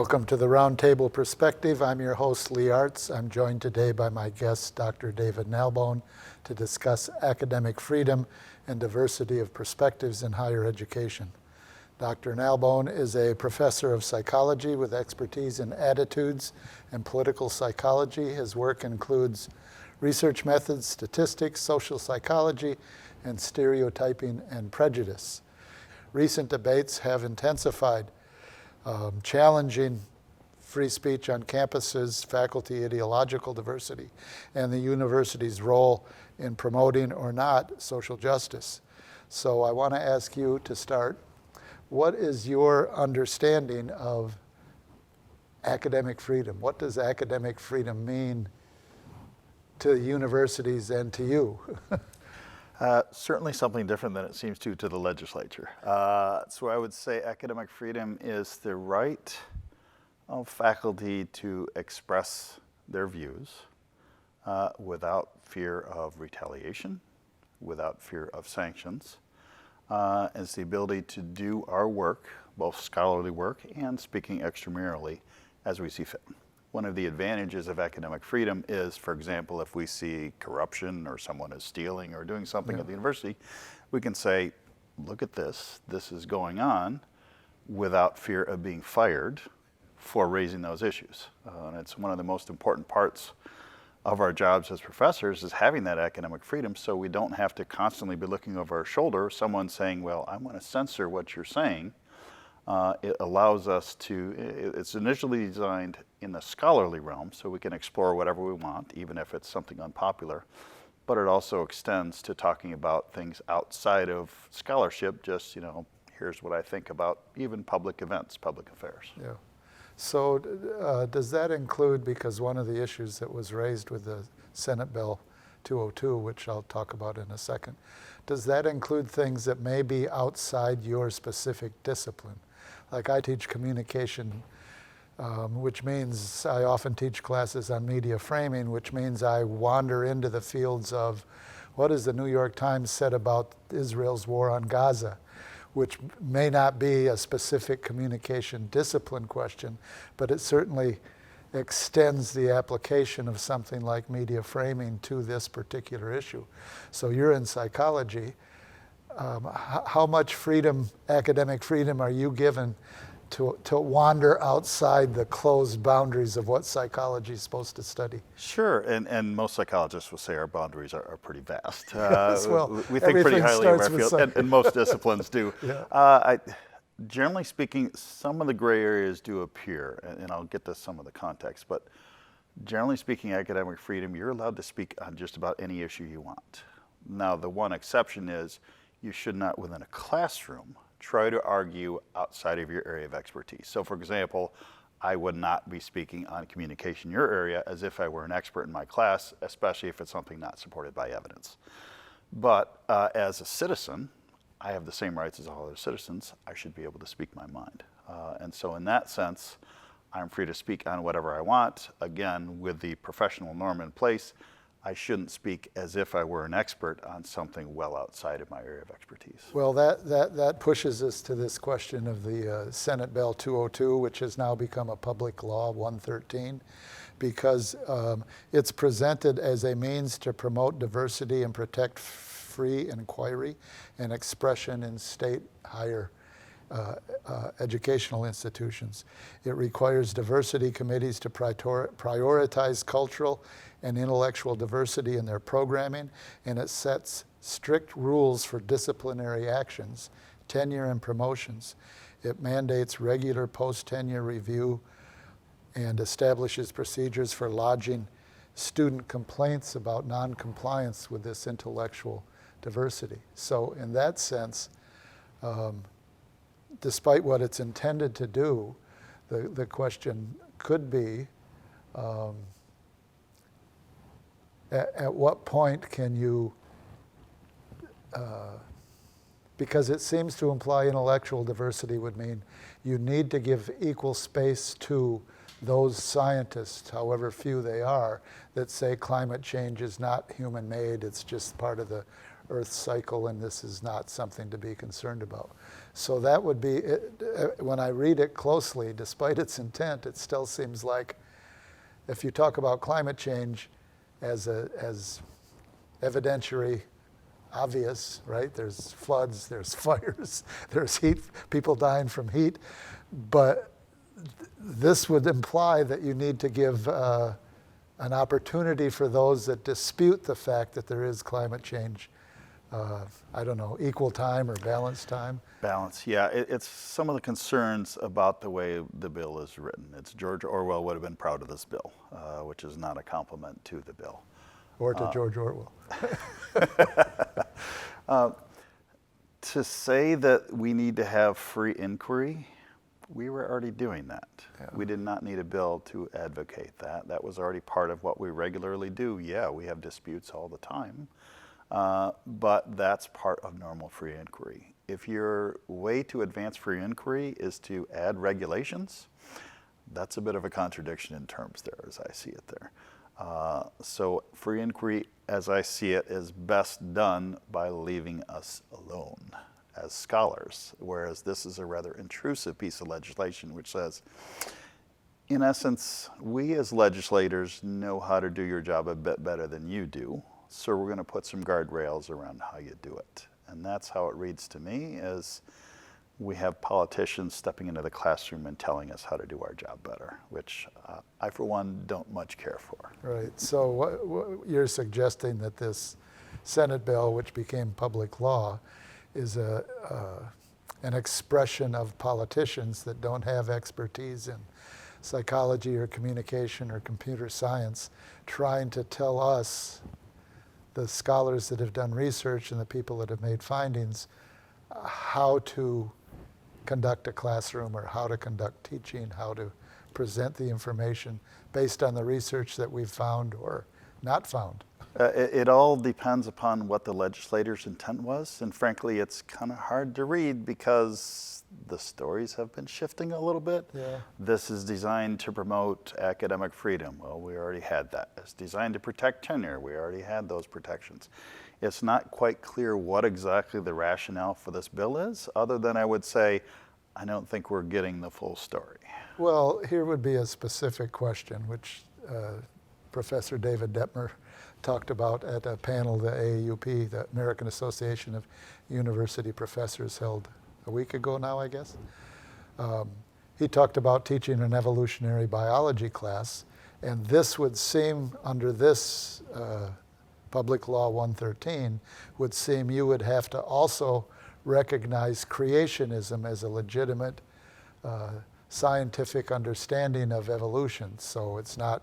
Welcome to the Roundtable Perspective. I'm your host, Lee Artz. I'm joined today by my guest, Dr. David Nalbone, to discuss academic freedom and diversity of perspectives in higher education. Dr. Nalbone is a professor of psychology with expertise in attitudes and political psychology. His work includes research methods, statistics, social psychology, and stereotyping and prejudice. Recent debates have intensified challenging free speech on campuses, faculty ideological diversity, and the university's role in promoting or not social justice. So I want to ask you to start, what is your understanding of academic freedom? What does academic freedom mean to universities and to you? Certainly something different than it seems to the legislature. So I would say academic freedom is the right of faculty to express their views without fear of retaliation, without fear of sanctions. It's the ability to do our work, both scholarly work and speaking extramurally, as we see fit. One of the advantages of academic freedom is, for example, if we see corruption or someone is stealing or doing something at the university, we can say, look at this is going on, without fear of being fired for raising those issues. And it's one of the most important parts of our jobs as professors is having that academic freedom, so we don't have to constantly be looking over our shoulder, someone saying, well, I'm going to censor what you're saying. It allows us to, it's initially designed in the scholarly realm, so we can explore whatever we want, even if it's something unpopular, but it also extends to talking about things outside of scholarship, just, here's what I think about even public events, public affairs. Yeah. So does that include, because one of the issues that was raised with the Senate Bill 202, which I'll talk about in a second, does that include things that may be outside your specific discipline? Like I teach communication, which means I often teach classes on media framing, which means I wander into the fields of what has the New York Times said about Israel's war on Gaza, which may not be a specific communication discipline question, but it certainly extends the application of something like media framing to this particular issue. So you're in psychology. How much freedom, academic freedom, are you given to wander outside the closed boundaries of what psychology is supposed to study? Sure, and most psychologists will say our boundaries are pretty vast. Yes, well, we think pretty highly of our field, and most disciplines do. Yeah. Generally speaking, some of the gray areas do appear, and I'll get to some of the context, but generally speaking, academic freedom, you're allowed to speak on just about any issue you want. Now, the one exception is you should not, within a classroom, try to argue outside of your area of expertise. So, for example, I would not be speaking on communication in your area as if I were an expert in my class, especially if it's something not supported by evidence. But as a citizen, I have the same rights as all other citizens. I should be able to speak my mind. And so in that sense, I'm free to speak on whatever I want. Again, with the professional norm in place, I shouldn't speak as if I were an expert on something well outside of my area of expertise. Well, that pushes us to this question of the Senate Bill 202, which has now become a public law, 113, because it's presented as a means to promote diversity and protect free inquiry and expression in state higher educational institutions. It requires diversity committees to prioritize cultural and intellectual diversity in their programming, and it sets strict rules for disciplinary actions, tenure and promotions. It mandates regular post-tenure review and establishes procedures for lodging student complaints about non-compliance with this intellectual diversity. So in that sense, despite what it's intended to do, the question could be, at what point can you, because it seems to imply intellectual diversity would mean you need to give equal space to those scientists, however few they are, that say climate change is not human-made, it's just part of the Earth's cycle, and this is not something to be concerned about. So that would be, when I read it closely, despite its intent, it still seems like if you talk about climate change as evidentiary, obvious, right? There's floods, there's fires, there's heat, people dying from heat, but this would imply that you need to give an opportunity for those that dispute the fact that there is climate change. I don't know, equal time or balanced time? Balance, yeah. It's some of the concerns about the way the bill is written. It's George Orwell would have been proud of this bill, which is not a compliment to the bill. Or to George Orwell. To say that we need to have free inquiry, we were already doing that. Yeah. We did not need a bill to advocate that. That was already part of what we regularly do. Yeah, we have disputes all the time. But that's part of normal free inquiry. If your way to advance free inquiry is to add regulations, that's a bit of a contradiction in terms there, as I see it there. So free inquiry, as I see it, is best done by leaving us alone as scholars, whereas this is a rather intrusive piece of legislation which says, in essence, we as legislators know how to do your job a bit better than you do. So we're going to put some guardrails around how you do it. And that's how it reads to me, is we have politicians stepping into the classroom and telling us how to do our job better, which I, for one, don't much care for. Right, so what you're suggesting that this Senate bill, which became public law, is an expression of politicians that don't have expertise in psychology or communication or computer science, trying to tell us, the scholars that have done research and the people that have made findings, how to conduct a classroom or how to conduct teaching, how to present the information based on the research that we've found or not found. It all depends upon what the legislator's intent was, and frankly, it's kind of hard to read because the stories have been shifting a little bit. Yeah. This is designed to promote academic freedom. Well, we already had that. It's designed to protect tenure. We already had those protections. It's not quite clear what exactly the rationale for this bill is, other than I would say, I don't think we're getting the full story. Well, here would be a specific question, which Professor David Detmer talked about at a panel the AAUP, the American Association of University Professors, held a week ago now, I guess. He talked about teaching an evolutionary biology class, and this would seem, under this Public Law 113, would seem you would have to also recognize creationism as a legitimate scientific understanding of evolution. So it's not,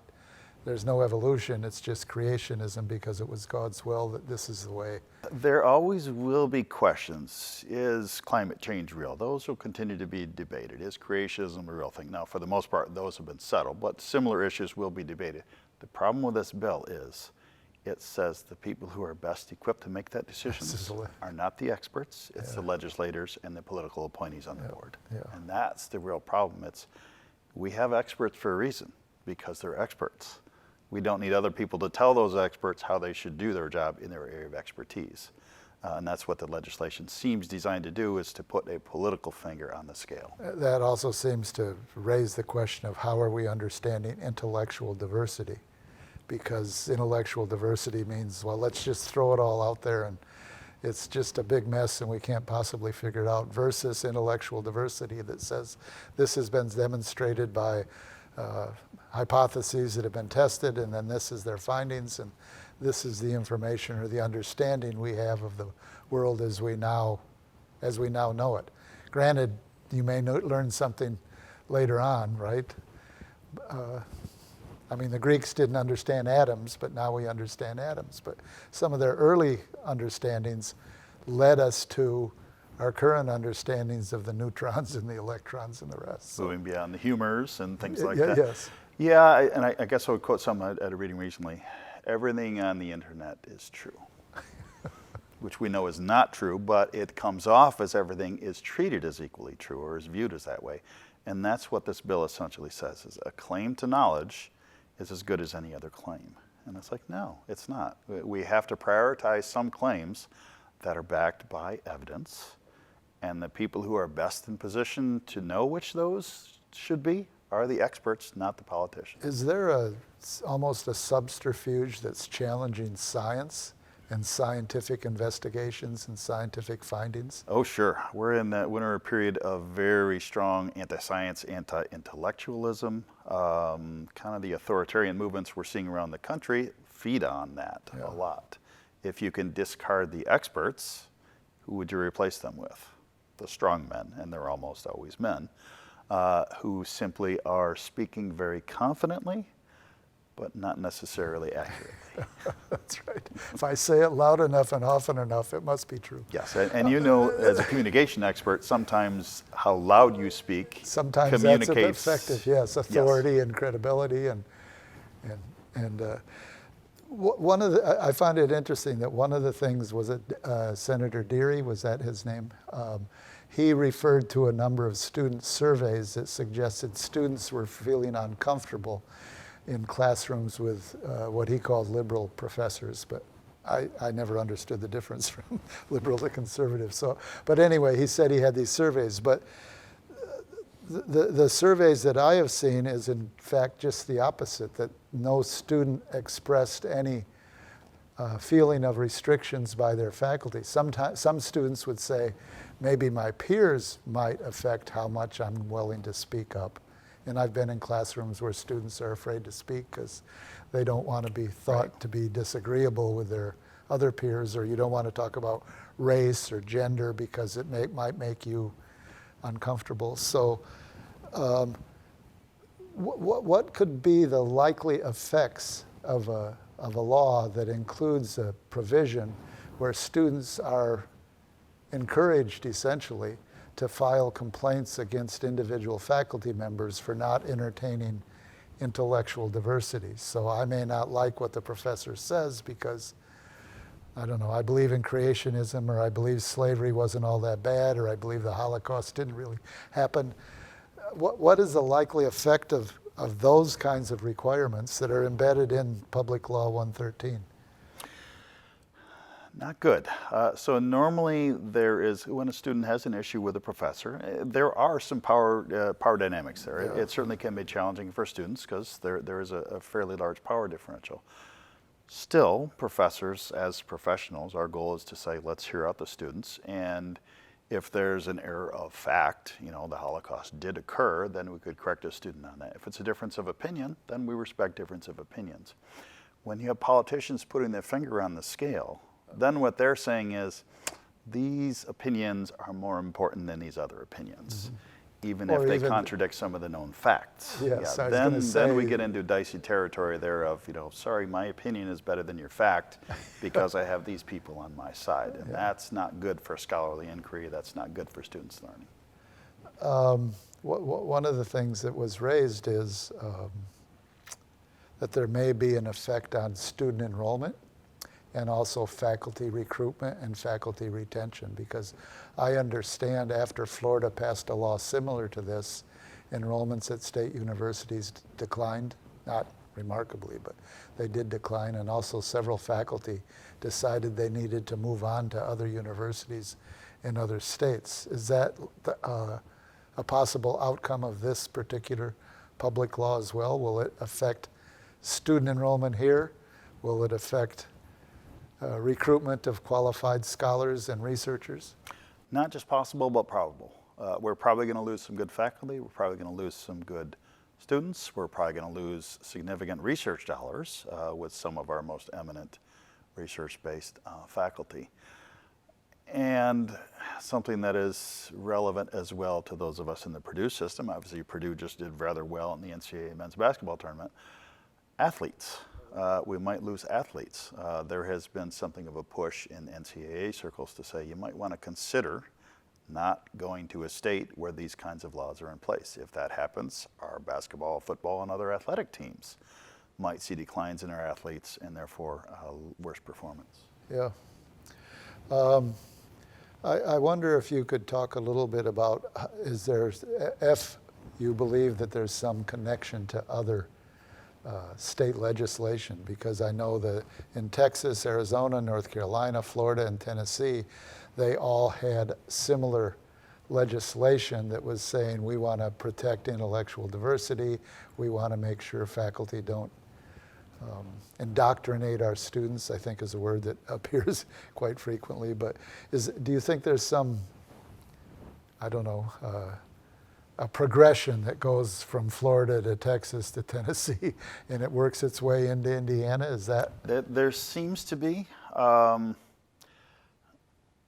there's no evolution, it's just creationism because it was God's will that this is the way. There always will be questions. Is climate change real? Those will continue to be debated. Is creationism a real thing? Now, for the most part, those have been settled, but similar issues will be debated. The problem with this bill is it says the people who are best equipped to make that decision are not the experts, it's the legislators and the political appointees on the board. Yeah. And that's the real problem. It's, we have experts for a reason, because they're experts. We don't need other people to tell those experts how they should do their job in their area of expertise. And that's what the legislation seems designed to do, is to put a political finger on the scale. That also seems to raise the question of how are we understanding intellectual diversity? Because intellectual diversity means, well, let's just throw it all out there and it's just a big mess and we can't possibly figure it out, versus intellectual diversity that says this has been demonstrated by hypotheses that have been tested, and then this is their findings, and this is the information or the understanding we have of the world as we now know it. Granted, you may learn something later on, right? I mean, the Greeks didn't understand atoms, but now we understand atoms. But some of their early understandings led us to our current understandings of the neutrons and the electrons and the rest. So, moving beyond the humors and things like that. Yes. Yeah, and I guess I would quote something at a reading recently. Everything on the internet is true, which we know is not true, but it comes off as everything is treated as equally true or is viewed as that way. And that's what this bill essentially says, is a claim to knowledge is as good as any other claim. And it's like, no, it's not. We have to prioritize some claims that are backed by evidence, and the people who are best in position to know which those should be are the experts, not the politicians. Is there almost a subterfuge that's challenging science and scientific investigations and scientific findings? Oh, sure. We're in a period of very strong anti-science, anti-intellectualism. Kind of the authoritarian movements we're seeing around the country feed on that a lot. If you can discard the experts, who would you replace them with? The strong men, and they're almost always men, who simply are speaking very confidently, but not necessarily accurately. That's right. If I say it loud enough and often enough, it must be true. Yes, and you know, as a communication expert, sometimes how loud you speak Sometimes communicates. that's effective, yes, authority and credibility. One of the, I find it interesting that one of the things was Senator Deary, was that his name? He referred to a number of student surveys that suggested students were feeling uncomfortable in classrooms with what he called liberal professors, but I never understood the difference from liberal to conservative. So, but anyway, he said he had these surveys, but the surveys that I have seen is in fact just the opposite, that no student expressed any feeling of restrictions by their faculty. Sometimes some students would say, maybe my peers might affect how much I'm willing to speak up. And I've been in classrooms where students are afraid to speak because they don't want to be thought to be disagreeable with their other peers, or you don't want to talk about race or gender because it might make you uncomfortable. So what could be the likely effects of a law that includes a provision where students are encouraged essentially to file complaints against individual faculty members for not entertaining intellectual diversity? So I may not like what the professor says because, I don't know, I believe in creationism, or I believe slavery wasn't all that bad, or I believe the Holocaust didn't really happen. What is the likely effect of those kinds of requirements that are embedded in Public Law 113? Not good. So normally there is, when a student has an issue with a professor, there are some power dynamics there. Yeah. It certainly can be challenging for students because there is a fairly large power differential. Still, professors as professionals, our goal is to say, let's hear out the students, and if there's an error of fact, you know, the Holocaust did occur, then we could correct a student on that. If it's a difference of opinion, then we respect difference of opinions. When you have politicians putting their finger on the scale, then what they're saying is, these opinions are more important than these other opinions, even if they contradict some of the known facts. Yes, yeah, then we get into dicey territory there of, you know, sorry, my opinion is better than your fact because I have these people on my side. And that's not good for scholarly inquiry. That's not good for students learning. One of the things that was raised is that there may be an effect on student enrollment and also faculty recruitment and faculty retention, because I understand after Florida passed a law similar to this, enrollments at state universities declined, not remarkably, but they did decline, and also several faculty decided they needed to move on to other universities in other states. Is that a possible outcome of this particular public law as well? Will it affect student enrollment here? Will it affect recruitment of qualified scholars and researchers? Not just possible, but probable. We're probably going to lose some good faculty. We're probably going to lose some good students. We're probably going to lose significant research dollars with some of our most eminent research-based faculty. And something that is relevant as well to those of us in the Purdue system, obviously Purdue just did rather well in the NCAA men's basketball tournament, athletes. We might lose athletes. There has been something of a push in NCAA circles to say you might want to consider not going to a state where these kinds of laws are in place. If that happens, our basketball, football, and other athletic teams might see declines in our athletes and therefore worse performance. Yeah. I wonder if you could talk a little bit about, if you believe that there's some connection to other state legislation, because I know that in Texas, Arizona, North Carolina, Florida, and Tennessee, they all had similar legislation that was saying we want to protect intellectual diversity, we want to make sure faculty don't indoctrinate our students, I think is a word that appears quite frequently. But do you think there's some, I don't know, a progression that goes from Florida to Texas to Tennessee and it works its way into Indiana? Is that? There seems to be.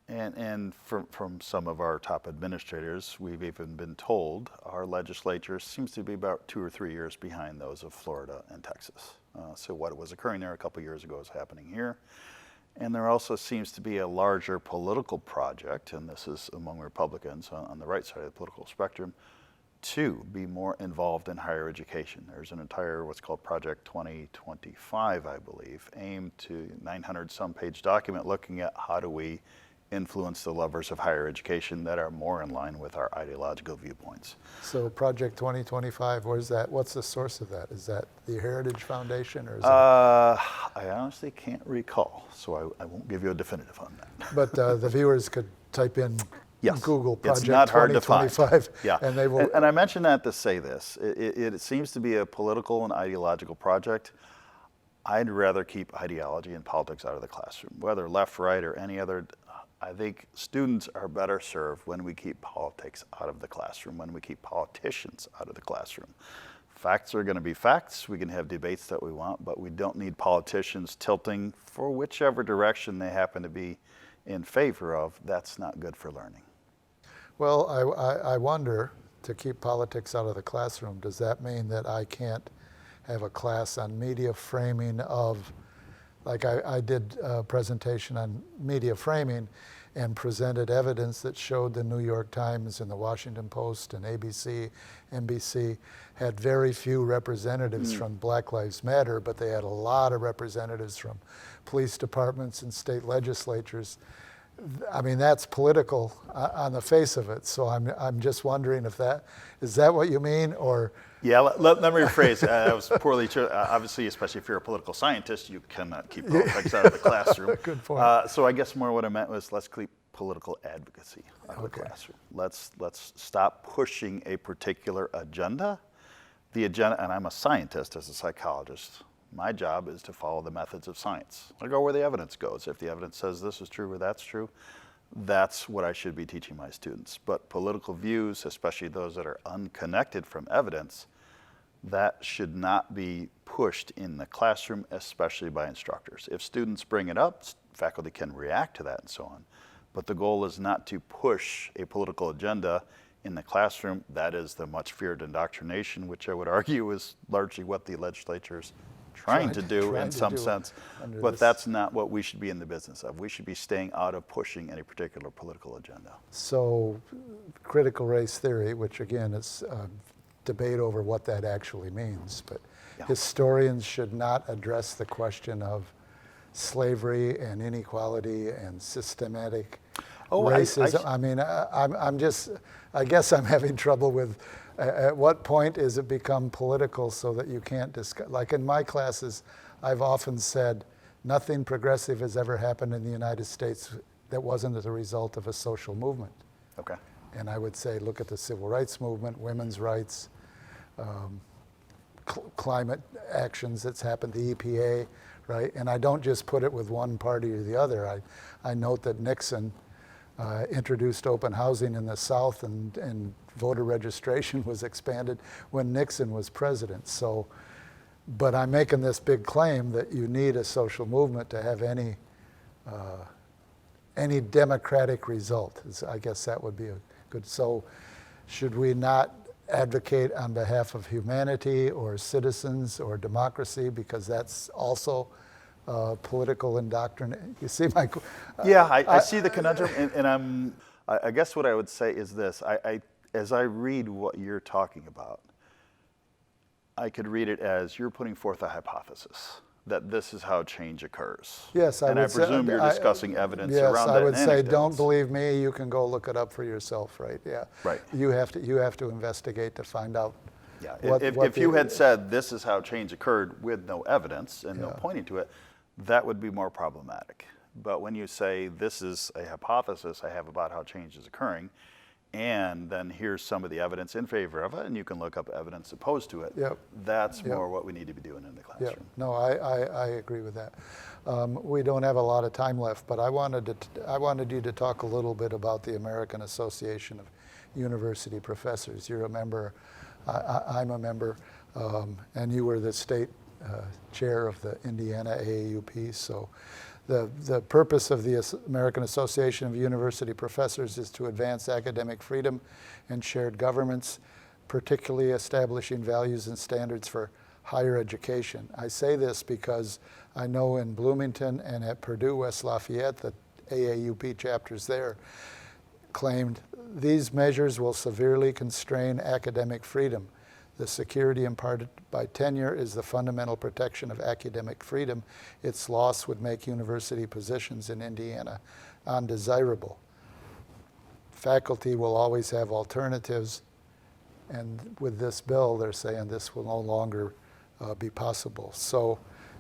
And from some of our top administrators, we've even been told our legislature seems to be about 2 or 3 years behind those of Florida and Texas. So what was occurring there a couple years ago is happening here. And there also seems to be a larger political project, and this is among Republicans on the right side of the political spectrum, to be more involved in higher education. There's an entire what's called Project 2025, I believe, aimed to 900 some page document looking at how do we influence the levers of higher education that are more in line with our ideological viewpoints. So Project 2025, where's that? What's the source of that? Is that the Heritage Foundation, or is I honestly can't recall, so I won't give you a definitive on that. But the viewers could type in Yes. Google Project It's not hard to find. 2025, Yeah. and they will. And I mention that to say this. It seems to be a political and ideological project. I'd rather keep ideology and politics out of the classroom, whether left, right, or any other. I think students are better served when we keep politics out of the classroom, when we keep politicians out of the classroom. Facts are going to be facts. We can have debates that we want, but we don't need politicians tilting for whichever direction they happen to be in favor of. That's not good for learning. Well, I wonder, to keep politics out of the classroom, does that mean that I can't have a class on media framing of, like I did a presentation on media framing and presented evidence that showed the New York Times and the Washington Post and ABC, NBC had very few representatives from Black Lives Matter, but they had a lot of representatives from police departments and state legislatures. I mean, that's political on the face of it. So I'm just wondering if is that what you mean, or? Yeah, let me rephrase. That was poorly. Obviously, especially if you're a political scientist, you cannot keep politics out of the classroom. Good point. So I guess more what I meant was let's keep political advocacy out of the classroom. Let's stop pushing a particular agenda. The agenda, and I'm a scientist as a psychologist. My job is to follow the methods of science. I go where the evidence goes. If the evidence says this is true or that's true, that's what I should be teaching my students. But political views, especially those that are unconnected from evidence, that should not be pushed in the classroom, especially by instructors. If students bring it up, faculty can react to that and so on. But the goal is not to push a political agenda in the classroom. That is the much feared indoctrination, which I would argue is largely what the legislature's trying to do in some sense, but that's not what we should be in the business of. We should be staying out of pushing any particular political agenda. So critical race theory, which again is debate over what that actually means, but historians should not address the question of slavery and inequality and systematic racism. I guess I'm having trouble with at what point is it become political so that you can't discuss? Like in my classes, I've often said nothing progressive has ever happened in the United States that wasn't as a result of a social movement. Okay. And I would say, look at the civil rights movement, women's rights, climate actions that's happened, the EPA, right? And I don't just put it with one party or the other. I note that Nixon introduced open housing in the South, and voter registration was expanded when Nixon was president. So, but I'm making this big claim that you need a social movement to have any democratic result. I guess that would be a good. So, should we not advocate on behalf of humanity or citizens or democracy, because that's also political indoctrination? You see my? I see the conundrum, and I guess what I would say is this: as I read what you're talking about, I could read it as you're putting forth a hypothesis that this is how change occurs. Yes, I presume you're discussing evidence around that. Yes, I would say, don't believe me. You can go look it up for yourself, right? Yeah. Right. You have to investigate to find out Yeah, What- what if you the- had said this is how change occurred with no evidence and no Yeah. pointing to it, that would be more problematic. But when you say this is a hypothesis I have about how change is occurring, and then here's some of the evidence in favor of it, and you can look up evidence opposed to it, Yep. that's Yep. more what we need to be doing in the Yeah, classroom. no, I agree with that. We don't have a lot of time left, but I wanted you to talk a little bit about the American Association of University Professors. You're a member, I'm a member, and you were the state chair of the Indiana AAUP. So the purpose of the American Association of University Professors is to advance academic freedom and shared governance, particularly establishing values and standards for higher education. I say this because I know in Bloomington and at Purdue West Lafayette, the AAUP chapters there claimed these measures will severely constrain academic freedom. The security imparted by tenure is the fundamental protection of academic freedom. Its loss would make university positions in Indiana undesirable. Faculty will always have alternatives, and with this bill, they're saying this will no longer be possible. So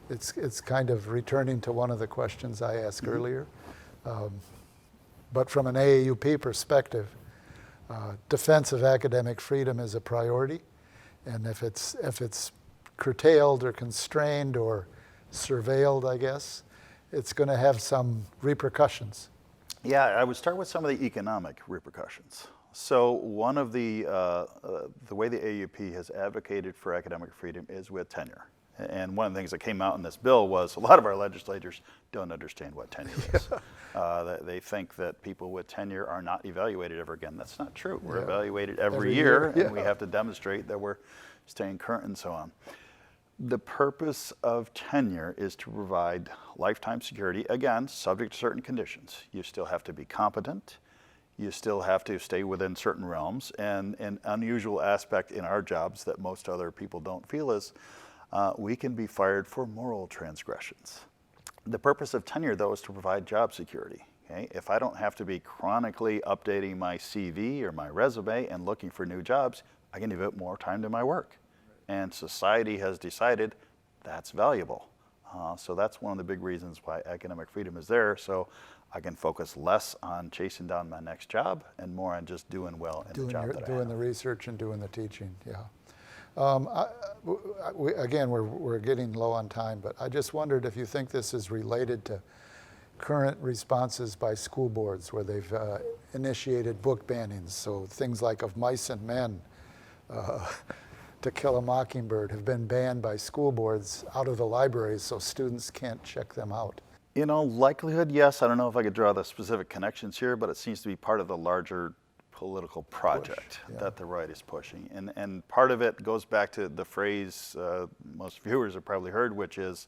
it's kind of returning to one of the questions I asked earlier. But from an AAUP perspective, defense of academic freedom is a priority. And if it's curtailed or constrained or surveilled, I guess, it's going to have some repercussions. Yeah, I would start with some of the economic repercussions. So one of the way the AAUP has advocated for academic freedom is with tenure. And one of the things that came out in this bill was a lot of our legislators don't understand what tenure is. They think that people with tenure are not evaluated ever again. That's not true. We're evaluated every year, and we have to demonstrate that we're staying current and so on. The purpose of tenure is to provide lifetime security, again, subject to certain conditions. You still have to be competent. You still have to stay within certain realms. And an unusual aspect in our jobs that most other people don't feel is we can be fired for moral transgressions. The purpose of tenure, though, is to provide job security. Okay? If I don't have to be chronically updating my CV or my resume and looking for new jobs, I can devote more time to my work. And society has decided that's valuable. So that's one of the big reasons why academic freedom is there. So I can focus less on chasing down my next job and more on just doing well in the job that I have. Doing the research and doing the teaching, yeah. Again, we're getting low on time, but I just wondered if you think this is related to current responses by school boards where they've initiated book bannings. So things like Of Mice and Men, To Kill a Mockingbird have been banned by school boards out of the libraries so students can't check them out. You know, likelihood, yes. I don't know if I could draw the specific connections here, but it seems to be part of the larger political project that the right is pushing. And part of it goes back to the phrase most viewers have probably heard, which is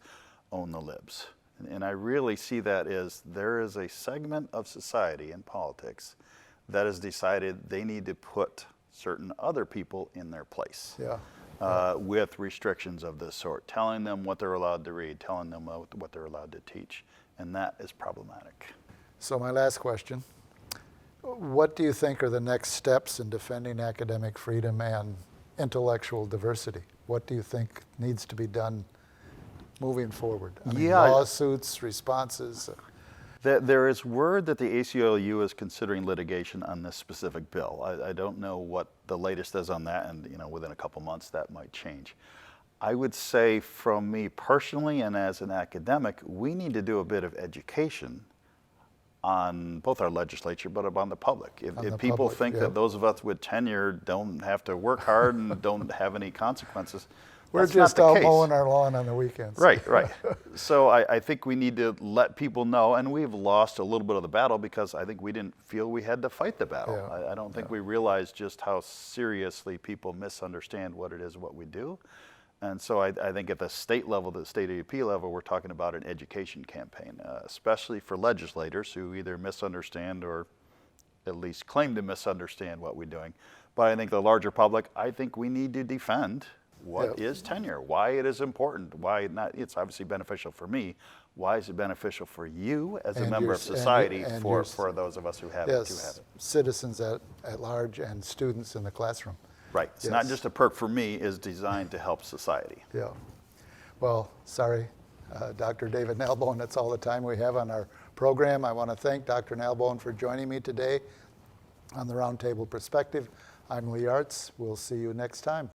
own the libs. And I really see that as there is a segment of society in politics that has decided they need to put certain other people in their place with restrictions of this sort, telling them what they're allowed to read, telling them what they're allowed to teach. And that is problematic. So my last question. What do you think are the next steps in defending academic freedom and intellectual diversity? What do you think needs to be done moving forward? I mean, lawsuits, responses? There is word that the ACLU is considering litigation on this specific bill. I don't know what the latest is on that, and within a couple months that might change. I would say from me personally and as an academic, we need to do a bit of education on both our legislature, but upon the public. If people think that those of us with tenure don't have to work hard and don't have any consequences, we're just out mowing our lawn on the weekends. Right, right. So I think we need to let people know, and we've lost a little bit of the battle because I think we didn't feel we had to fight the battle. I don't think we realized just how seriously people misunderstand what it is, what we do. And so I think at the state level, the state AAUP level, we're talking about an education campaign, especially for legislators who either misunderstand or at least claim to misunderstand what we're doing. But I think the larger public, I think we need to defend what is tenure, why it is important, why not. It's obviously beneficial for me. Why is it beneficial for you as a member of society for those of us who have it, citizens at large and students in the classroom. Right. It's not Yes. just a perk for me, it's designed to help society. Yeah. Well, sorry, Dr. David Nalbone, that's all the time we have on our program. I want to thank Dr. Nalbone for joining me today on the Roundtable Perspective. I'm Lee Artz. We'll see you next time.